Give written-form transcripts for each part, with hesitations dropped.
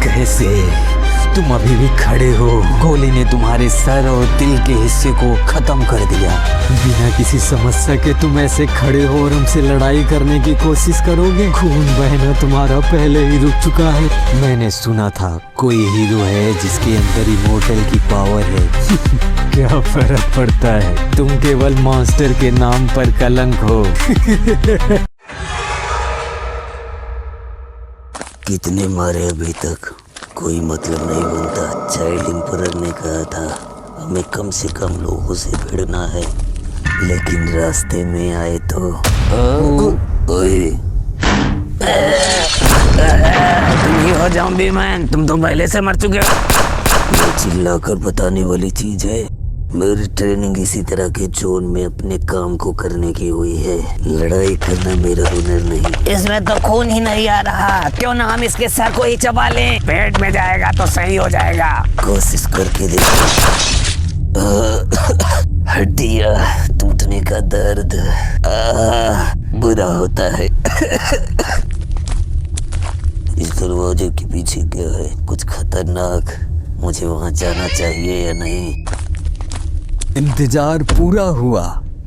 कैसे तुम अभी भी खड़े हो? गोली ने तुम्हारे सर और दिल के हिस्से को खत्म कर दिया। बिना किसी समस्या के तुम ऐसे खड़े हो और हमसे लड़ाई करने की कोशिश करोगे? खून बहना तुम्हारा पहले ही रुक चुका है। मैंने सुना था कोई हीरो है जिसके अंदर इमोर्टल की पावर है। क्या फर्क पड़ता है, तुम केवल मॉन्स्टर के नाम पर कलंक हो। कितने मारे अभी तक, कोई मतलब नहीं बनता। चाइल्ड एम्परर ने कहा था हमें कम से कम लोगों से भिड़ना है, लेकिन रास्ते में आए तो ओए तुम ही हो ज़ॉम्बी मैन, तुम तो पहले से मर चुके हो। ये चिल्लाकर बताने वाली चीज है। मेरी ट्रेनिंग इसी तरह के जोन में अपने काम को करने की हुई है। लड़ाई करना मेरा हुनर नहीं। इसमें तो खून ही नहीं आ रहा, क्यों ना हम इसके सर को ही चबा लें? पेट में जाएगा तो सही हो जाएगा। कोशिश करके देखो। हड्डियाँ टूटने का दर्द बुरा होता है। इस दरवाजे के पीछे क्या है? कुछ खतरनाक। मुझे वहाँ जाना चाहिए या नहीं? इंतजार पूरा हुआ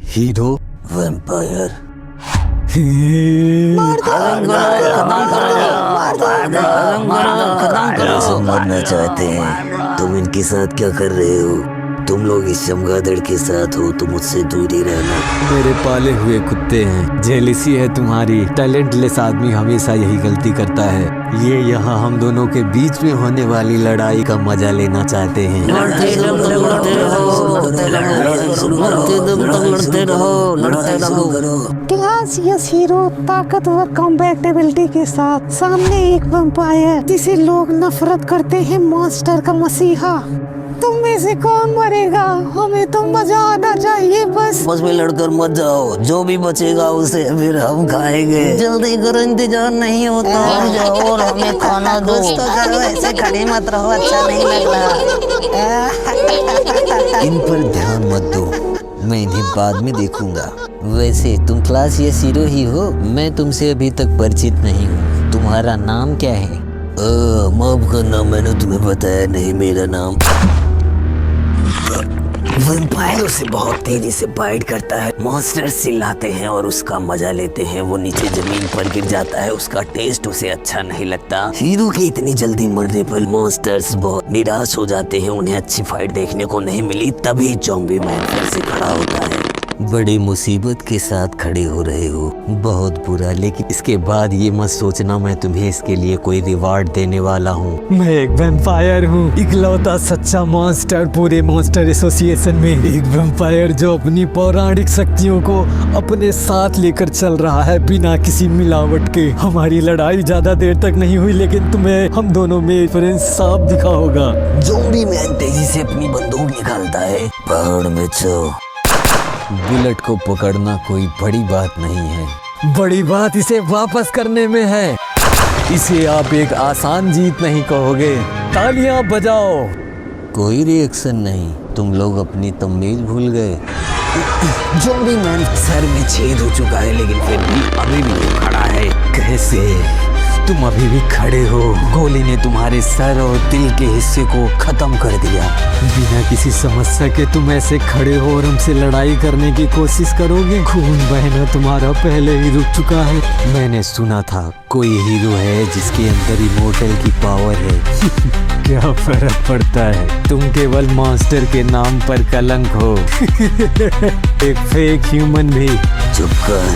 हीरो। वैम्पायर मरना चाहते हैं। तुम इनके साथ क्या कर रहे हो? तुम लोग इस चमगादड़ के साथ हो तो मुझसे दूर ही रहना। मेरे पाले हुए कुत्ते हैं। जेलिसी है तुम्हारी। टैलेंटलेस आदमी हमेशा यही गलती करता है। ये यहाँ हम दोनों के बीच में होने वाली लड़ाई का मजा लेना चाहते हैं। क्लासियस हीरो ताकतवर कॉम्बैटिबिलिटी के साथ सामने एक वैम्पायर जिसे लोग नफरत करते हैं, मॉन्स्टर का मसीहा। तुम में से कौन मरेगा? हमें तो मजा आना चाहिए बस। बस में लड़कर मत जाओ, जो भी बचेगा उसे फिर हम खाएंगे। जल्दी करो, इंतजार नहीं होता। जाओ और हमें खाना दो। तो करो, ऐसे खड़े मत रहो, अच्छा नहीं लग रहा। इन पर ध्यान मत दो, मैं इन्हें बाद में देखूंगा। वैसे तुम क्लासियस हीरो ही हो? मैं तुमसे अभी तक परिचित नहीं हूँ। तुम्हारा नाम क्या है? माफ करना, मैंने तुम्हें बताया नहीं मेरा नाम। वैम्पायर उसे बहुत तेजी से बाइट करता है। मॉन्स्टर्स चिल्लाते हैं और उसका मजा लेते हैं। वो नीचे जमीन पर गिर जाता है। उसका टेस्ट उसे अच्छा नहीं लगता। हीरो के इतनी जल्दी मरने पर मॉन्स्टर्स बहुत निराश हो जाते हैं। उन्हें अच्छी फाइट देखने को नहीं मिली। तभी ज़ॉम्बी मैन फिर से खड़ा होता है। बड़ी मुसीबत के साथ खड़े हो रहे हो, बहुत बुरा। लेकिन इसके बाद ये मत सोचना मैं तुम्हें इसके लिए कोई रिवार्ड देने वाला हूँ। मैं एक वैम्पायर हूँ, इकलौता सच्चा मॉन्स्टर पूरे मॉन्स्टर एसोसिएशन में। एक वैम्पायर जो अपनी पौराणिक शक्तियों को अपने साथ लेकर चल रहा है बिना किसी मिलावट के। हमारी लड़ाई ज्यादा देर तक नहीं हुई, लेकिन तुम्हें हम दोनों में डिफरेंस साफ दिखा होगा। ज़ॉम्बी मैन तेजी से अपनी बंदूक निकालता है। पहाड़ में छो। बुलेट को पकड़ना कोई बड़ी बात नहीं है, बड़ी बात इसे वापस करने में है। इसे आप एक आसान जीत नहीं कहोगे। तालियां बजाओ। कोई रिएक्शन नहीं। तुम लोग अपनी तमीज भूल गए। ज़ॉम्बी मैन सर में छेद हो चुका है, लेकिन फिर भी अभी भी वो खड़ा है। कैसे तुम अभी भी खड़े हो? गोली ने तुम्हारे सर और दिल के हिस्से को खत्म कर दिया। बिना किसी समस्या के तुम ऐसे खड़े हो और हमसे लड़ाई करने की कोशिश करोगे? खून बहना तुम्हारा पहले ही रुक चुका है। मैंने सुना था कोई हीरो है जिसके अंदर इमोर्टल की पावर है। क्या फर्क पड़ता है, तुम केवल मॉन्स्टर के नाम पर कलंक हो। एक फेक ह्यूमन भी। चुप कर।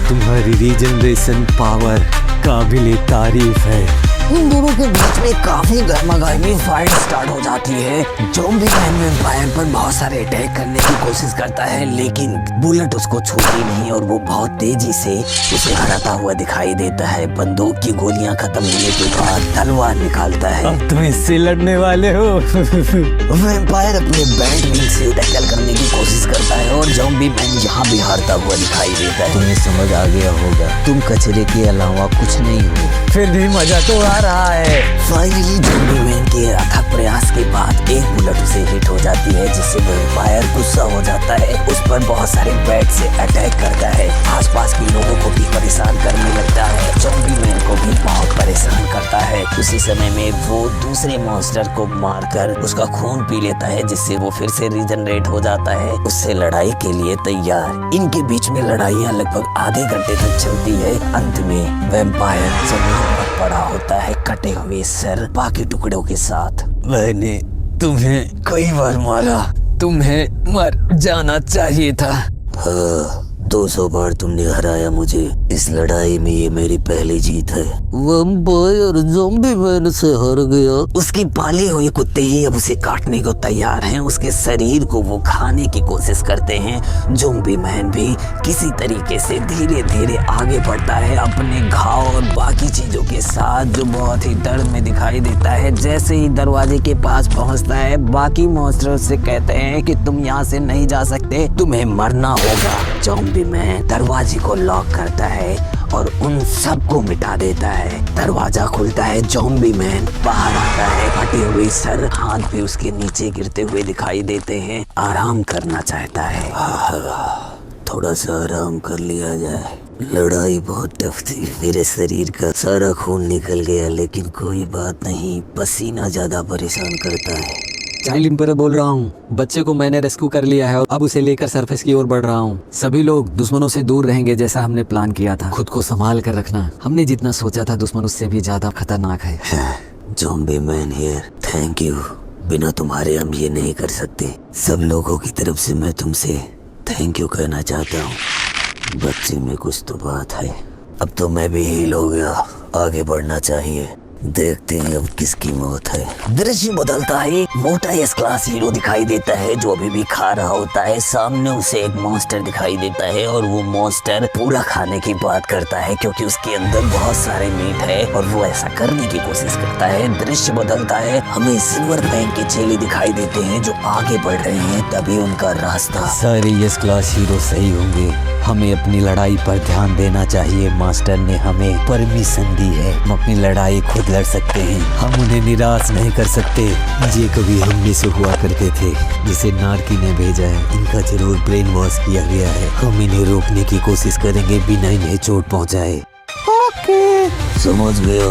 तुम्हारी रीजनरेशन पावर काबिल तारीफ है। इन दोनों के बीच में काफी गर्मागर्मी फाइट स्टार्ट हो जाती है। ज़ॉम्बी मैन वैम्पायर पर बहुत सारे अटैक करने की कोशिश करता है, लेकिन बुलेट उसको छूती नहीं और वो बहुत तेजी से उसे हराता हुआ दिखाई देता है। बंदूक की गोलियां खत्म होने के बाद तलवार निकालता है। अब तुम इससे लड़ने वाले हो। वैम्पायर अपने बैट विंग से टैकल करने की कोशिश करता है और ज़ॉम्बी मैन यहाँ भी हारता हुआ दिखाई देता है। तुम्हें समझ आ गया होगा, तुम कचरे के अलावा कुछ नहीं हो। फिर भी मजा तो आ रहा है। फाइनली ज़ॉम्बी मैन के अथक प्रयास के बाद एक बुलेट उसे हिट हो जाती है, जिससे वैम्पायर गुस्सा हो जाता है। उस पर पर बहुत सारे बैट से अटैक करता है, आसपास के लोगों को भी परेशान करने लगता है, ज़ॉम्बी मैन को भी बहुत परेशान करता है। उसी समय में वो दूसरे मॉन्स्टर को मारकर उसका खून पी लेता है, जिससे वो फिर से रीजनरेट हो जाता है, उससे लड़ाई के लिए तैयार। इनके बीच में लड़ाइयाँ लगभग आधे घंटे तक चलती है। अंत में वैम्पायर जमीन पर पड़ा होता है, कटे हुए सर बाकी टुकड़ों के साथ। मैंने तुम्हें कई बार मारा, तुम्हें मर जाना चाहिए था। हाँ, 200 बार तुमने हराया मुझे। इस लड़ाई में ये मेरी पहली जीत है। वैम्पायर ज़ॉम्बी मैन से हार गया। उसकी पाले हुए कुत्ते ही अब उसे काटने को तैयार हैं। उसके शरीर को वो खाने की कोशिश करते हैं। ज़ॉम्बी मैन भी किसी तरीके से धीरे धीरे आगे बढ़ता है अपने घाव और बाकी चीजों के साथ, जो बहुत ही दर्द में दिखाई देता है। जैसे ही दरवाजे के पास पहुंचता है, बाकी मॉन्स्टर से कहते हैं कि तुम यहाँ से नहीं जा सकते, तुम्हें मरना होगा। ज़ॉम्बी मैन दरवाजे को लॉक करता है और उन सबको मिटा देता है। दरवाजा खुलता है, ज़ॉम्बी मैन बाहर आता है, फटे हुए सर हाथ भी उसके नीचे गिरते हुए दिखाई देते हैं। आराम करना चाहता है। थोड़ा सा आराम कर लिया जाए। लड़ाई बहुत टफ थी, मेरे शरीर का सारा खून निकल गया, लेकिन कोई बात नहीं, पसीना ज्यादा परेशान करता है। चाइल्ड एम्परर बोल रहा हूँ। बच्चे को मैंने रेस्क्यू कर लिया है और अब उसे लेकर सरफेस की ओर बढ़ रहा हूँ। सभी लोग दुश्मनों से दूर रहेंगे जैसा हमने प्लान किया था। खुद को संभाल कर रखना, हमने जितना सोचा था दुश्मन उससे भी ज्यादा खतरनाक है। Zombie man here, thank you. बिना तुम्हारे हम ये नहीं कर सकते। सब लोगों की तरफ से मैं तुमसे थैंक यू कहना चाहता हूँ। बच्चे में कुछ तो बात है। अब तो मैं भी हील हो गया, आगे बढ़ना चाहिए। देखते हैं अब किसकी मौत है। दृश्य बदलता है, मोटा एस क्लास हीरो दिखाई देता है जो अभी भी खा रहा होता है। सामने उसे एक मॉन्स्टर दिखाई देता है और वो मॉन्स्टर पूरा खाने की बात करता है, क्योंकि उसके अंदर बहुत सारे मीट है और वो ऐसा करने की कोशिश करता है। दृश्य बदलता है, हमें सिल्वर बैंक के चेले दिखाई देते हैं जो आगे बढ़ रहे हैं। तभी उनका रास्ता। सारे यस क्लास हीरो सही होंगे, हमें अपनी लड़ाई पर ध्यान देना चाहिए। मास्टर ने हमें परमिशन दी है, हम अपनी लड़ाई खुद लड़ सकते हैं। हम उन्हें निराश नहीं कर सकते। ये कभी हम में से हुआ करते थे, जिसे नारकी ने भेजा है। इनका जरूर ब्रेन वॉश किया गया है। हम इन्हें रोकने की कोशिश करेंगे बिना इन्हें चोट पहुंचाए। ओके। समझ गया।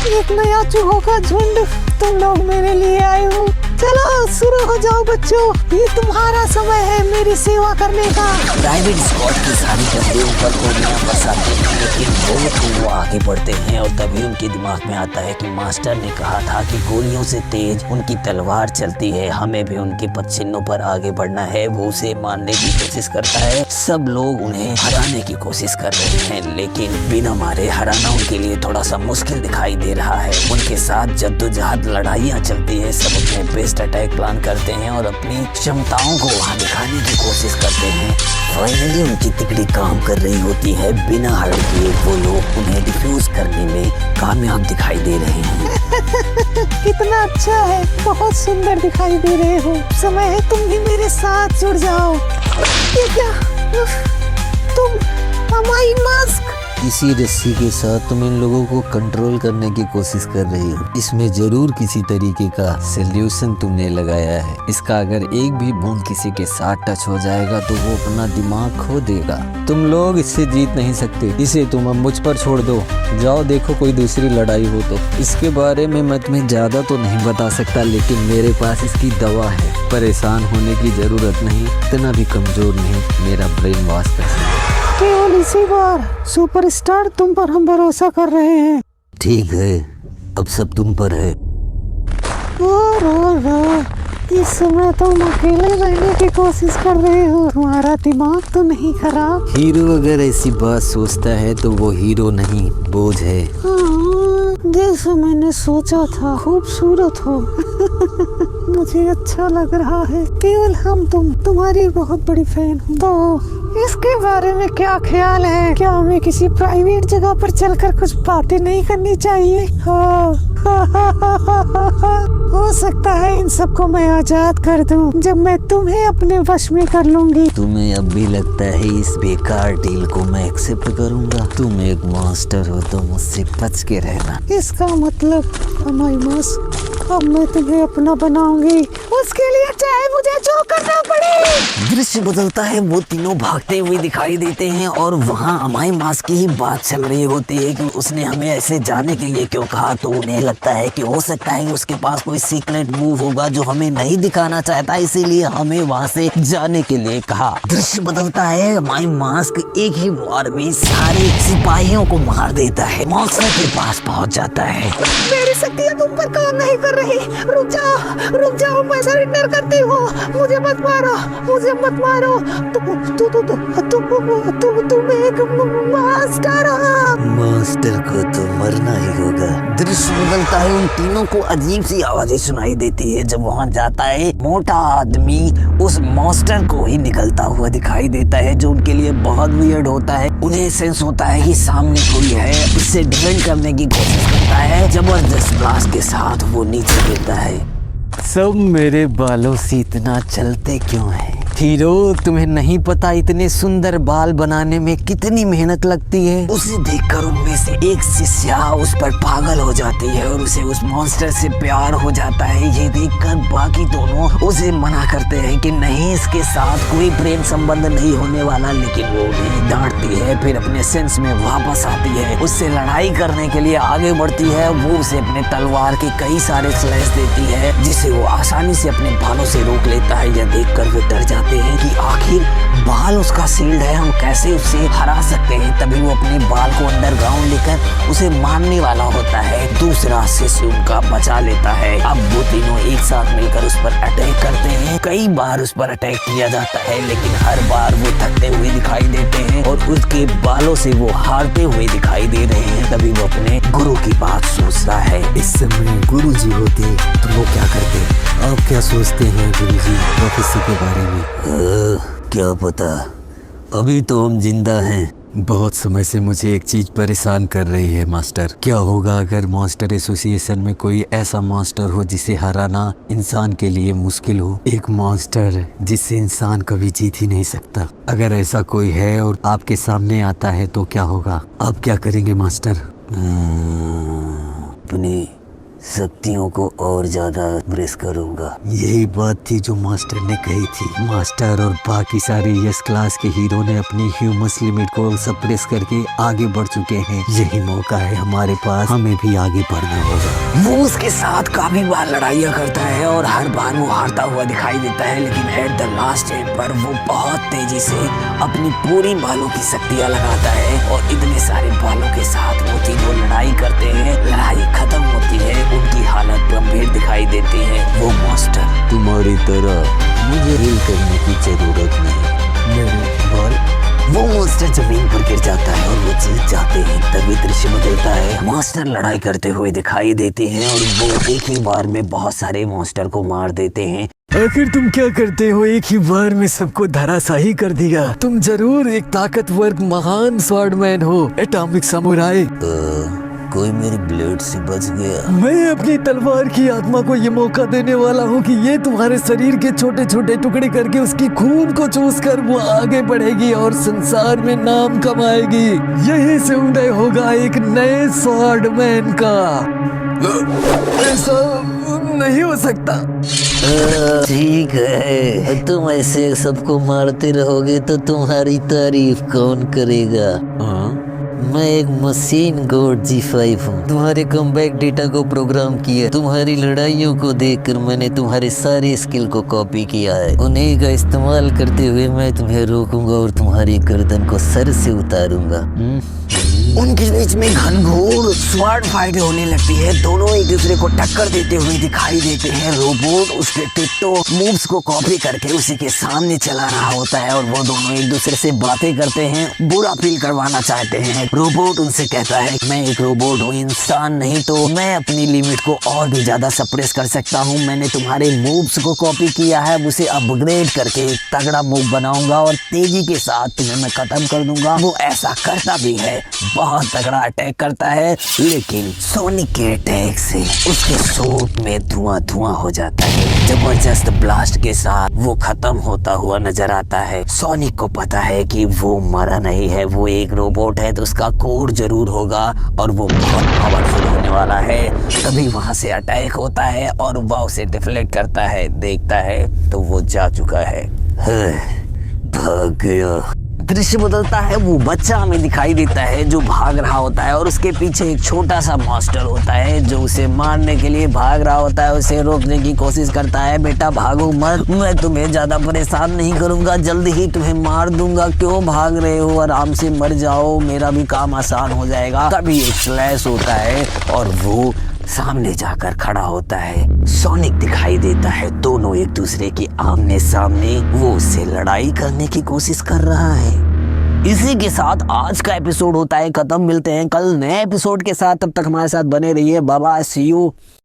एक नया चूहों का झुंड तुम लोग मेरे लिए आए हो। चलो शुरू हो जाओ बच्चों, ये तुम्हारा समय है मेरी सेवा करने का। प्राइवेट स्क्वाड की सारी टंडे ऊपर गोलियां बरसाते हैं, लेकिन वो आगे बढ़ते हैं और तभी उनके दिमाग में आता है कि मास्टर ने कहा था कि गोलियों से तेज उनकी तलवार चलती है। हमें भी उनके पदचिन्हों पर आगे बढ़ना है। वो उसे मारने की कोशिश करता है। सब लोग उन्हें हराने की कोशिश कर रहे हैं, लेकिन बिना मारे हराना उनके लिए थोड़ा सा मुश्किल दिखाई दे रहा है। उनके साथ जद्दोजहद लड़ाइयाँ चलती है। सब अपने बेस्ट अटैक प्लान करते हैं और अपनी क्षमताओं को वहाँ दिखाने की कोशिश करते हैं। फाइनली उनकी तिकड़ी काम कर रही होती है। बिना हड़ किए वो लोग उन्हें डिफ्यूज करने में कामयाब दिखाई दे रहे हैं। कितना अच्छा है, बहुत सुंदर दिखाई दे रहे हो। समय है तुम भी मेरे साथ जुड़ जाओ। ये क्या? तुम हमारी मास्क। इसी रस्सी के साथ तुम इन लोगों को कंट्रोल करने की कोशिश कर रही हो। इसमें जरूर किसी तरीके का सोल्यूशन तुमने लगाया है। इसका अगर एक भी बूंद किसी के साथ टच हो जाएगा तो वो अपना दिमाग खो देगा। तुम लोग इससे जीत नहीं सकते। इसे तुम अब मुझ पर छोड़ दो। जाओ देखो कोई दूसरी लड़ाई हो तो। इसके बारे में मैं तुम्हें ज्यादा तो नहीं बता सकता, लेकिन मेरे पास इसकी दवा है। परेशान होने की जरूरत नहीं, इतना भी कमजोर नहीं। मेरा ब्रेन वॉश कर सकते। केवल इसी बार सुपरस्टार तुम पर हम भरोसा कर रहे हैं। ठीक है, अब सब तुम पर है। इस समय तुम अकेले रहने की कोशिश कर रहे हो। तुम्हारा दिमाग तो नहीं खराब? हीरो अगर ऐसी बात सोचता है तो वो हीरो नहीं, बोझ है। जैसा मैंने सोचा था, खूबसूरत हो। मुझे अच्छा लग रहा है। केवल तुम्हारी बहुत बड़ी फैन हूँ। तो इसके बारे में क्या ख्याल है? क्या हमें किसी प्राइवेट जगह पर चलकर कुछ बातें नहीं करनी चाहिए? हो सकता है इन सबको मैं आजाद कर दूं जब मैं तुम्हें अपने वश में कर लूंगी। तुम्हें अब भी लगता है इस बेकार डील को मैं एक्सेप्ट करूंगा? तुम एक मॉन्स्टर हो तो मुझसे बच के रहना। इसका मतलब हमारी मास्क अब मैं तुम्हें अपना बनाऊंगी, उसके लिए चाहे मुझे जो करना पड़े। दृश्य बदलता है, वो तीनों भागते हुए दिखाई देते हैं और वहाँ अमाई मास की ही बात चल रही होती है कि उसने हमें ऐसे जाने के लिए क्यों कहा। तो उन्हें लगता है कि हो सकता है उसके पास कोई सीक्रेट मूव होगा जो हमें नहीं दिखाना चाहता, इसीलिए हमें वहाँ से जाने के लिए कहा। दृश्य बदलता है, अमाई मास्क एक ही वार में सारे सिपाहियों को मार देता है, मॉन्स्टर के पास पहुँच जाता है। मेरी शक्तियाँ तुम पर काम नहीं कर रही, रुक जाओ, मैं सरेंडर करती हूँ, मुझे मत मारो, तुम एक मास्टर हो। मास्टर को तो मरना ही होगा। दृश्य बदलता है, उन तीनों को अजीब सी आवाजें सुनाई देती है। जब वहाँ जाता है, मोटा आदमी उस मास्टर को ही निकलता हुआ दिखाई देता है, जो उनके लिए बहुत वियर्ड होता है। उन्हें सेंस होता है कि सामने कोई है, उससे डिफेंड करने की कोशिश करता है। जबरदस्त ब्लास्ट के साथ वो नीचे गिरता है। सब मेरे बालों से इतना चलते क्यों है? हीरो, तुम्हें नहीं पता इतने सुंदर बाल बनाने में कितनी मेहनत लगती है? उसे देखकर उनमें से एक शिष्या उस पर पागल हो जाती है और उसे उस मॉन्स्टर से प्यार हो जाता है। ये देखकर बाकी दोनों उसे मना करते हैं कि नहीं, इसके साथ कोई प्रेम संबंध नहीं होने वाला, लेकिन वो भी डांटती है। फिर अपने सेंस में वापस आती है, उससे लड़ाई करने के लिए आगे बढ़ती है। वो उसे अपने तलवार के कई सारे स्लैश देती है, जिसे वो आसानी से अपने बालों से रोक लेता है। यह देखकर वो डर जाते हैं कि आखिर बाल उसका शील्ड है, हम कैसे उसे हरा सकते हैं। तभी वो अपने बाल को अंडरग्राउंड लेकर उसे मारने वाला होता है। दूसरा शिष्य उनका बचा लेता है। अब वो तीनों एक साथ मिलकर उस पर अटैक करते हैं। कई बार उस पर अटैक किया जाता है, लेकिन हर बार वो थकते हुए दिखाई देते हैं और उसके बालों से वो हारते हुए दिखाई दे रहे हैं। तभी वो अपने गुरु की बात सोचता है। इस समय गुरुजी होते तो वो क्या करते? आप क्या सोचते हैं गुरुजी प्रोफेसर के बारे में? क्या पता, अभी तो हम जिंदा हैं। बहुत समय से मुझे एक चीज परेशान कर रही है मास्टर। क्या होगा अगर मॉन्स्टर एसोसिएशन में कोई ऐसा मॉन्स्टर हो जिसे हराना इंसान के लिए मुश्किल हो? एक मॉन्स्टर जिससे इंसान कभी जीत ही नहीं सकता। अगर ऐसा कोई है और आपके सामने आता है तो क्या होगा? आप क्या करेंगे मास्टर? अपनी शक्तियों को और ज्यादा प्रेस करूंगा। यही बात थी जो मास्टर ने कही थी। मास्टर और बाकी सारे यस क्लास के हीरो ने अपनी ह्यूमस लिमिट को सप्रेस करके आगे बढ़ चुके हैं। यही मौका है हमारे पास, हमें भी आगे बढ़ना होगा। वो उसके साथ काफी बार लड़ाइयाँ करता है और हर बार वो हारता हुआ दिखाई देता है, लेकिन एट द लास्ट टाइम पर वो बहुत तेजी से अपनी पूरी बालों की शक्तियाँ लगाता है और इतने सारे बालों के साथ वो तीनों लड़ाई करते हैं। लड़ाई खत्म होती है, उनकी हालत गंभीर दिखाई देती है। वो मास्टर, तुम्हारी तरह मुझे हील करने की जरूरत नहीं। मेरे बाल। वो मास्टर जमीन पर गिर जाता है और वो जीत जाते हैं। तभी दृश्य बदलता है, मास्टर लड़ाई करते हुए दिखाई देते हैं और वो एक ही बार में बहुत सारे मॉन्स्टर को मार देते हैं। आखिर तुम क्या करते हो? एक ही बार में सबको धराशाही कर दिया। तुम जरूर एक ताकतवर महान स्वॉर्डमैन हो, एटॉमिक समुराई। कोई मेरी ब्लेड से बच गया। मैं अपनी तलवार की आत्मा को ये मौका देने वाला हूँ कि ये तुम्हारे शरीर के छोटे छोटे टुकड़े करके उसकी खून को चूस कर वो आगे बढ़ेगी और संसार में नाम कमाएगी। यही से उदय होगा एक नए स्वॉर्डमैन का। ऐसा नहीं हो सकता। ठीक है, तुम ऐसे सबको मारते रहोगे तो तुम्हारी तारीफ कौन करेगा? मैं एक मशीन गॉड G5 हूँ। तुम्हारे कमबैक डेटा को प्रोग्राम किया। तुम्हारी लड़ाइयों को देखकर मैंने तुम्हारे सारे स्किल को कॉपी किया है। उन्हीं का इस्तेमाल करते हुए मैं तुम्हें रोकूंगा और तुम्हारी गर्दन को सर से उतारूंगा। उनके बीच में घनघोर स्वॉर्ड फाइट होने लगती है। दोनों एक दूसरे को टक्कर देते हुए दिखाई देते हैं। रोबोट उसके टिट्टो मूव्स को कॉपी करके उसी के सामने चला रहा होता है और वो दोनों एक दूसरे से बातें करते हैं, बुरा फील करवाना चाहते हैं। रोबोट उनसे कहता है, मैं एक रोबोट हूँ, इंसान नहीं, तो मैं अपनी लिमिट को और भी ज्यादा सप्रेस कर सकता हूँ। मैंने तुम्हारे मूव्स को कॉपी किया है, उसे अपग्रेड करके एक तगड़ा मूव बनाऊंगा और तेजी के साथ तुम्हें मैं खत्म कर दूंगा। वो ऐसा करता भी है। बहुत तगड़ा अटैक करता है, लेकिन सोनिक के अटैक से उसके सूट में धुआं धुआं हो जाता है। जबरदस्त ब्लास्ट के साथ वो खत्म होता हुआ नजर आता है। सोनिक को पता है कि वो मरा नहीं है, वो एक रोबोट है, तो उसका कोर जरूर होगा और वो बहुत पावरफुल होने वाला है। तभी वहां से अटैक होता है और वह उसे डिफ्लेक्ट करता है। देखता है तो वो जा चुका है। भाग गया। दृश्य बदलता है, वो बच्चा हमें दिखाई देता है जो भाग रहा होता है और उसके पीछे एक छोटा सा मॉन्स्टर होता है जो उसे मारने के लिए भाग रहा होता है। उसे रोकने की कोशिश करता है, बेटा भागो मत, मैं तुम्हें ज्यादा परेशान नहीं करूंगा, जल्दी ही तुम्हें मार दूंगा, क्यों भाग रहे हो, आराम से मर जाओ, मेरा भी काम आसान हो जाएगा। तभी एक फ्लैश होता है और वो सामने जाकर खड़ा होता है। सोनिक दिखाई देता है, दोनों एक दूसरे के आमने सामने, वो उससे लड़ाई करने की कोशिश कर रहा है। इसी के साथ आज का एपिसोड होता है खत्म। मिलते हैं कल नए एपिसोड के साथ, तब तक हमारे साथ बने रहिए। Bye bye, see you.